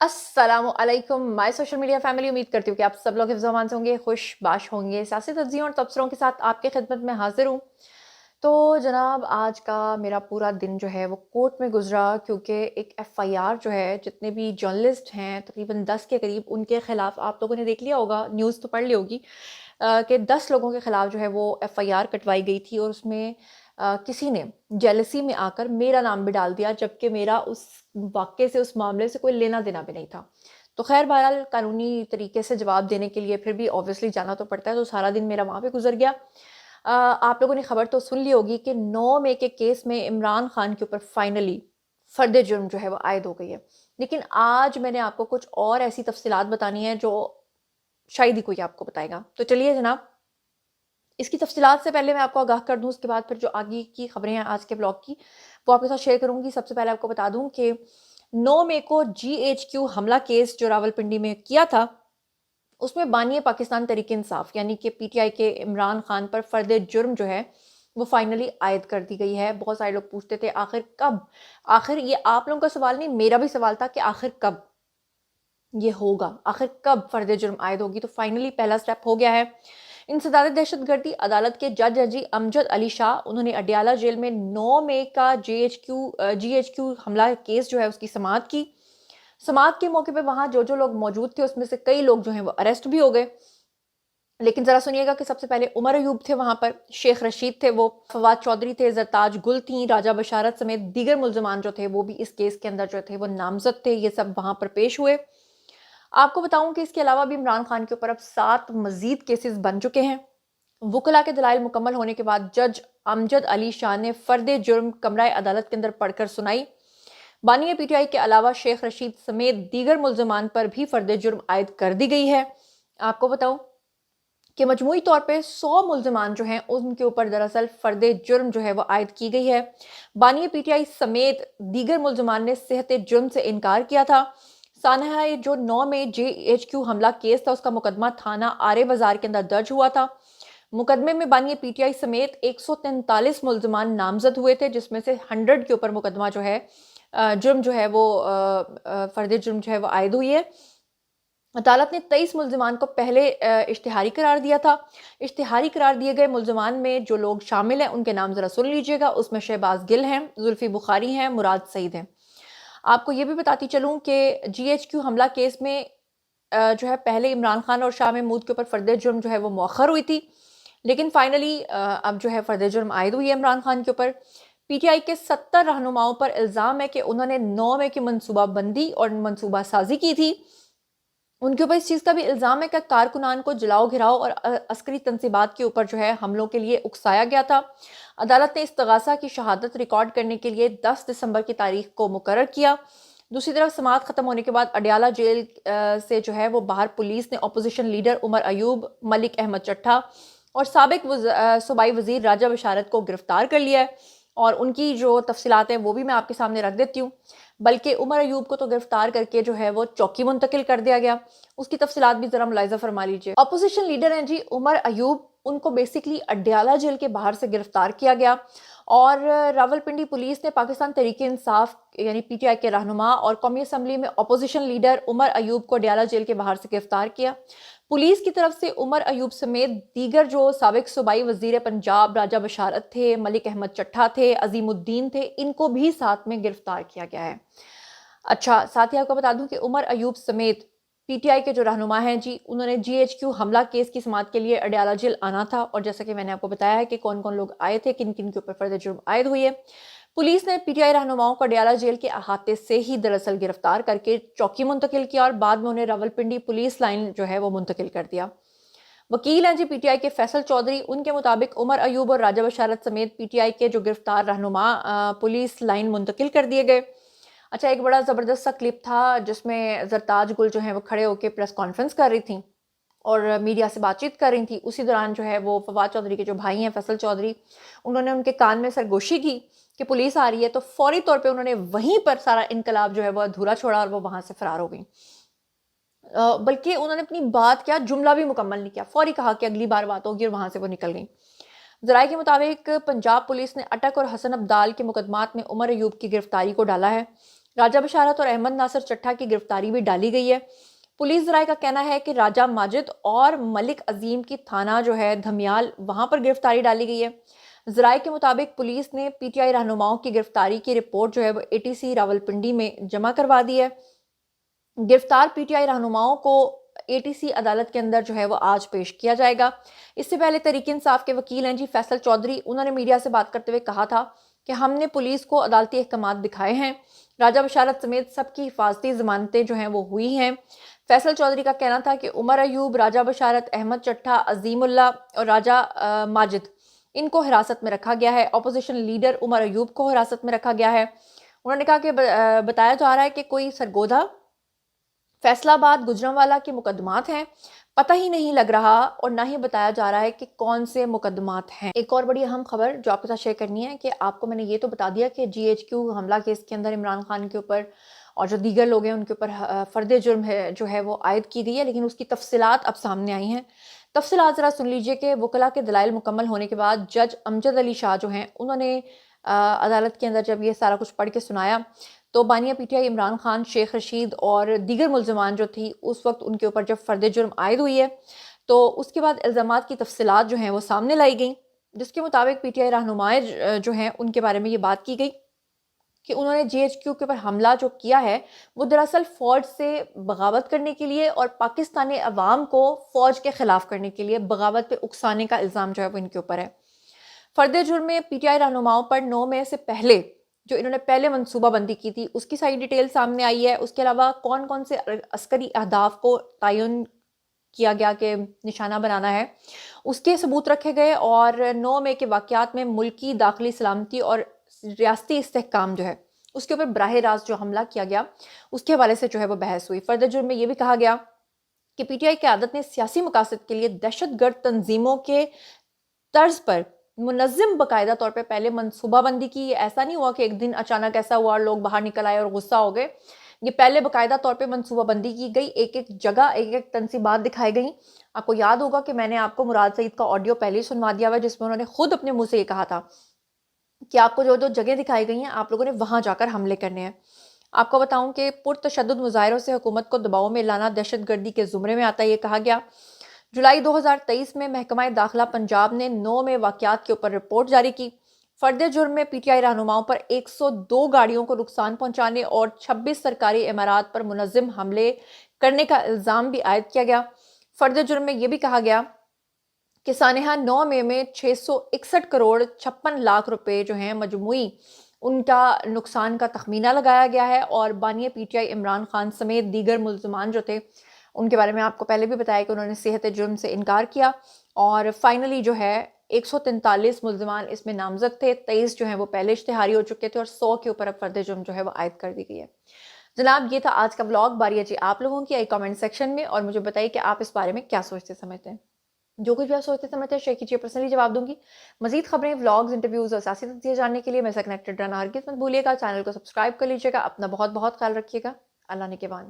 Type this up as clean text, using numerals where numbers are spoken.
अस्सलामु अलैकुम my social media family. उम्मीद करती हूँ कि आप सब लोग हिफ्ज़ अमान से होंगे, खुश-बाश होंगे। सियासी तज्ज़ियों और तबसरों के साथ आपकी खिदमत में हाज़िर हूँ। तो जनाब, आज का मेरा पूरा दिन जो है वो कोर्ट में गुज़रा, क्योंकि एक एफआईआर जो है, जितने भी जर्नलिस्ट हैं तकरीबन 10 के करीब, उनके ख़िलाफ़ आप लोगों ने देख लिया होगा, न्यूज़ तो पढ़ ली होगी कि 10 लोगों के ख़िलाफ़ जो है वो एफआईआर कटवाई गई थी। और उसमें किसी ने जेलसी में आकर मेरा नाम भी डाल दिया, जबकि मेरा उस वाक़ये से, उस मामले से कोई लेना-देना भी नहीं था। तो ख़ैर बहरहाल कानूनी तरीके से जवाब देने के लिए फिर भी ऑब्वियसली जाना तो पड़ता है, तो सारा दिन मेरा वहाँ पे गुज़र गया। आप लोगों ने खबर तो सुन ली होगी कि 9 मई के केस में इमरान खान के ऊपर फाइनली फ़र्द जुर्म जो है वो आयद हो गई है। लेकिन आज मैंने आपको कुछ और ऐसी तफ़सीलात बतानी है जो शायद ही कोई आपको बताएगा। तो चलिए जनाब, इसकी तफ़सीलात से पहले मैं आपको आगाह कर दूँ, उसके बाद फिर जो आगे की खबरें हैं आज के ब्लॉग की, वो आपके साथ शेयर करूँगी। सबसे पहले आपको बता दूँ कि 9 मई को जीएचक्यू हमला केस जो रावलपिंडी में किया था, उसमें बानी पाकिस्तान तहरीक इंसाफ यानी कि पीटीआई के इमरान खान पर फ़र्द जुर्म जो है वो फाइनली आयद कर दी गई है। बहुत सारे लोग पूछते थे आखिर कब? आखिर ये आप लोगों का सवाल नहीं, मेरा भी सवाल था कि आखिर कब ये होगा, आखिर कब फ़र्द जुर्म आयद होगी? तो फाइनली पहला स्टेप हो गया है। इंसदाद दहशतगर्दी अदालत के जज अजी अमजद अली शाह, उन्होंने अडियाला जेल में 9 मई का जीएचक्यू हमला केस जो है उसकी समाअत की। समाअत के मौके पे वहाँ जो लोग मौजूद थे, उसमें से कई लोग जो हैं वो अरेस्ट भी हो गए। लेकिन ज़रा सुनिएगा कि सबसे पहले उमर अयूब थे वहाँ पर, शेख रशीद थे वो, फवाद चौधरी थे, ज़रताज गुल थी, राजा बशारत समेत दीगर मुल्ज़िमान जो थे वो भी इस केस के अंदर जो थे वो नामज़द थे। ये सब वहाँ पर पेश हुए। आपको बताऊं कि इसके अलावा भी इमरान खान के ऊपर अब 7 मजीद केसेस बन चुके हैं। वुकला के दलाइल मुकम्मल होने के बाद जज अमजद अली शाह ने फर्द जुर्म कमरा अदालत के अंदर पढ़कर सुनाई। बानी पीटीआई के अलावा शेख रशीद समेत दीगर मुल्ज़िमान पर भी फर्द जुर्म आयद कर दी गई है। आपको बताऊं कि मजमूई तौर पे 100 मुल्ज़िमान जो हैं उनके ऊपर दरअसल फर्द जुर्म जो है वो आयद की गई है। बानी पीटीआई समेत दीगर मुल्ज़िमान ने सेहत जुर्म से इनकार किया था। सानहा जो 9 में जेएचक्यू हमला केस था, उसका मुकदमा थाना आरे बाजार के अंदर दर्ज हुआ था। मुकदमे में बानी पीटीआई समेत 143 मुल्ज़िमान नामजद हुए थे, जिसमें से 100 के ऊपर मुकदमा जो है जुर्म जो है वो फर्द जुर्म जो है वो आयद हुई है। अदालत ने 23 मुल्ज़िमान को पहले इश्तिहारी करार दिया था। इश्तिहारी करार दिए गए मुल्ज़िमान में जो लोग शामिल हैं उनके नाम ज़रा सुन लीजिएगा। उसमें शहबाज गिल हैं, जुल्फ़ी बुखारी हैं, मुराद सईद हैं। आपको ये भी बताती चलूँ कि जीएचक्यू हमला केस में जो है पहले इमरान खान और शाह महमूद के ऊपर फर्द जुर्म जो है वो मौखर हुई थी। लेकिन फाइनली अब जो है फर्द जुर्म आयद हुई है इमरान खान के ऊपर। पीटीआई के 70 रहनुमाओं पर इल्ज़ाम है कि उन्होंने 9 मई की मनसूबा बंदी और मनसूबा साजी की थी। उनके ऊपर इस चीज़ का भी इल्ज़ाम है कि कारकुनान को जलाओ घिराओ और अस्करी तंसीबात के ऊपर जो है हमलों के लिए उकसाया गया था। अदालत ने इस्तगासा की शहादत रिकॉर्ड करने के लिए 10 दिसंबर की तारीख को मुकर्रर किया। दूसरी तरफ समाअत ख़त्म होने के बाद अडियाला जेल से जो है वो बाहर पुलिस ने अपोजिशन लीडर उमर अयूब, मलिक अहमद चट्ठा और साबिक सूबाई वज़ीर राजा बशारत को गिरफ्तार कर लिया है। और उनकी जो तफसीलात हैं वो भी मैं आपके सामने रख देती हूँ। बल्कि उमर अयूब को तो गिरफ्तार करके जो है वो चौकी मुंतकिल कर दिया गया। उसकी तफसीलात भी ज़रा मुलाहिज़ा फरमा लीजिए। अपोजिशन लीडर हैं जी उमर अयूब, उनको बेसिकली अडियाला जेल के बाहर से गिरफ्तार किया गया। और रावलपिंडी पुलिस ने पाकिस्तान तहरीक इंसाफ यानी पीटीआई के रहनुमा और कौमी असम्बली में अपोजिशन लीडर उमर अयूब को अडियाला जेल के बाहर से गिरफ्तार किया। पुलिस की तरफ से उमर अयूब समेत दीगर जो साबिक सूबाई वजीर पंजाब राजा बशारत थे, मलिक अहमद चट्ठा थे, अजीमुद्दीन थे, इनको भी साथ में गिरफ्तार किया गया है। अच्छा, साथ ही आपको बता दूं कि उमर अयूब समेत पीटीआई के जो रहनुमा हैं जी, उन्होंने जीएचक्यू हमला केस की समाअत के लिए अडियाला जेल आना था। और जैसा कि मैंने आपको बताया है कि कौन कौन लोग आए थे, किन किन के ऊपर फर्द जुर्म आयद हुई है। पुलिस ने पीटीआई रहनुमाओं को अडियाला जेल के अहाते से ही दरअसल गिरफ्तार करके चौकी मुंतकिल किया और बाद में उन्हें रावलपिंडी पुलिस लाइन जो है वो मुंतकिल कर दिया। वकील हैं जी पीटीआई के फैसल चौधरी, उनके मुताबिक उमर अयूब और राजा बशारत समेत पीटीआई के जो गिरफ्तार रहनुमा पुलिस लाइन मुंतकिल कर दिए गए। अच्छा, एक बड़ा ज़बरदस्त सा क्लिप था जिसमें ज़रताज गुल जो है वो खड़े होकर प्रेस कॉन्फ्रेंस कर रही थी और मीडिया से बातचीत कर रही थी। उसी दौरान जो है वो फवाद चौधरी के जो भाई हैं फैसल चौधरी, उन्होंने उनके कान में सरगोशी की कि पुलिस आ रही है। तो फौरी तौर पे उन्होंने वहीं पर सारा इनकलाब जो है वो अधूरा छोड़ा और वो वहां से फरार हो गई। बल्कि उन्होंने अपनी बात क्या जुमला भी मुकम्मल नहीं किया, फौरी कहा कि अगली बार बात होगी और वहां से वो निकल गई। जराये के मुताबिक पंजाब पुलिस ने अटक और हसन अब्दाल के मुकदमात में उमर अयूब की गिरफ्तारी को डाला है। राजा बशारत और अहमद नासिर चट्टा की गिरफ्तारी भी डाली गई है। पुलिस ज़राए का कहना है कि राजा माजिद और मलिक अजीम की थाना जो है धमियाल, वहां पर गिरफ्तारी डाली गई है। ज़राए के मुताबिक पुलिस ने पीटीआई रहनुमाओं की गिरफ्तारी की रिपोर्ट जो है वो एटीसी रावलपिंडी में जमा करवा दी है। गिरफ्तार पीटीआई रहनुमाओं को एटीसी अदालत के अंदर जो है वो आज पेश किया जाएगा। इससे पहले तहरीक इंसाफ के वकील हैं जी फैसल चौधरी, उन्होंने मीडिया से बात करते हुए कहा था कि हमने पुलिस को अदालती अहकामात दिखाए हैं। राजा बशारत समेत सबकी हिफाजती जमानतें जो हैं वो हुई हैं। फैसल चौधरी का कहना था कि उमर अयूब, राजा बशारत, अहमद चट्टा, अजीमुल्ला और राजा माजिद, इनको हिरासत में रखा गया है। अपोजिशन लीडर उमर अयूब को हिरासत में रखा गया है। उन्होंने कहा कि बताया जा रहा है कि कोई सरगोधा, फैसलाबाद, गुजरांवाला के मुकदमात हैं, पता ही नहीं लग रहा और ना ही बताया जा रहा है कि कौन से मुकदमात हैं। एक और बड़ी अहम खबर जो आपके साथ शेयर करनी है कि आपको मैंने ये तो बता दिया कि जीएचक्यू हमला केस के अंदर इमरान खान के ऊपर और जो दीगर लोग हैं उनके ऊपर फर्द जुर्म है जो है वो आयद की गई है, लेकिन उसकी तफसीलात अब सामने आई हैं। तफसीलात ज़रा सुन लीजिए कि वकला के दलाइल मुकम्मल होने के बाद जज अमजद अली शाह जो हैं उन्होंने अदालत के अंदर जब ये सारा कुछ पढ़ के सुनाया तो बानिया पीटीआई इमरान खान, शेख रशीद और दीगर मुल्ज़मान जो थी उस वक्त उनके ऊपर जब फर्द जुर्म आयद हुई है तो उसके बाद इल्ज़ामात की तफसीलात जो हैं वो सामने लाई गई, जिसके मुताबिक पीटीआई रहनुमाएं जो हैं उनके बारे में ये बात की गई कि उन्होंने जीएचक्यू के ऊपर हमला जो किया है वो दरअसल फ़ौज से बगावत करने के लिए और पाकिस्तानी अवाम को फ़ौज के ख़िलाफ़ करने के लिए बगावत पे उकसाने का इल्ज़ाम जो है वो इनके ऊपर है। फर्द जुर्म में पीटीआई रहनुमाओं पर 9 मई से पहले जो इन्होंने पहले मनसूबाबंदी की थी उसकी सारी डिटेल सामने आई है। उसके अलावा कौन कौन से अस्करी अहदाफ को तयन किया गया कि निशाना बनाना है उसके सबूत रखे गए और 9 मई के वाक़यात में मुल्की दाखिली सलामती और रियासती इस्तेहकाम जो है उसके ऊपर बराह रास्त जो हमला किया गया उसके हवाले से जो है वो बहस हुई। फर्द जुर्म में ये भी कहा गया कि पीटीआई क़यादत ने सियासी मकासद के लिए दहशतगर्द तंजीमों के तर्ज पर मुनज़्ज़म बाकायदा तौर पे पहले मनसूबाबंदी की। ऐसा नहीं हुआ कि एक दिन अचानक ऐसा हुआ और लोग बाहर निकल आए और गुस्सा हो गए। ये पहले बाकायदा तौर पे मनसूबाबंदी की गई, एक एक जगह एक एक तनसीबात दिखाई गई। आपको याद होगा कि मैंने आपको मुराद सईद का ऑडियो पहले ही सुनवा दिया हुआ जिसमें उन्होंने खुद अपने मुंह से ये कहा था कि आपको जो जो जगह दिखाई गई हैं आप लोगों ने वहां जाकर हमले करने हैं। आपको बताऊं कि पुरतशद्दुद मुजाहिरों से हुकूमत को दबाव में लाना दहशतगर्दी के जुमरे में आता है, ये कहा गया। जुलाई 2023 में महकमा दाखिला पंजाब ने 9 में वाक़यात के ऊपर रिपोर्ट जारी की। फर्द जुर्म में पीटीआई रहनुमाओं पर 102 गाड़ियों को नुकसान पहुंचाने और 26 सरकारी इमारात पर मुनज़्ज़म हमले करने का इल्ज़ाम भी आयद किया गया। फर्द जुर्म में यह भी कहा गया कि सानेहा 9 मई में 661 करोड़ 56 लाख रुपए जो हैं मजमूई उनका नुकसान का तखमीना लगाया गया है और बानिया पीटीआई इमरान खान समेत दीगर मुल्ज़मान जो थे उनके बारे में आपको पहले भी बताया कि उन्होंने सेहत जुर्म से इनकार किया और फाइनली जो है 143 मुल्ज़मान इसमें नामजद थे, 23 जो है वो पहले इश्तिहारी हो चुके थे और 100 के ऊपर अब फर्द जुर्म जो है वो आयद कर दी गई है। जनाब ये था आज का व्लॉग। बारी है जी आप लोगों की, आई कमेंट सेक्शन में और मुझे बताइए कि आप इस बारे में क्या सोचते समझते हैं। जो कुछ भी आप सोचते समझते हैं शेयर कीजिए, पर्सनली जवाब दूंगी। मजीद खबरें, व्लॉग्स, इंटरव्यूज और सियासी तथ्य जानने के लिए मेरे से कनेक्टेड रहना हरगिज़ मत भूलिएगा। चैनल को सब्सक्राइब कर लीजिएगा। अपना बहुत बहुत ख्याल रखिएगा। अल्लाह ने के बान।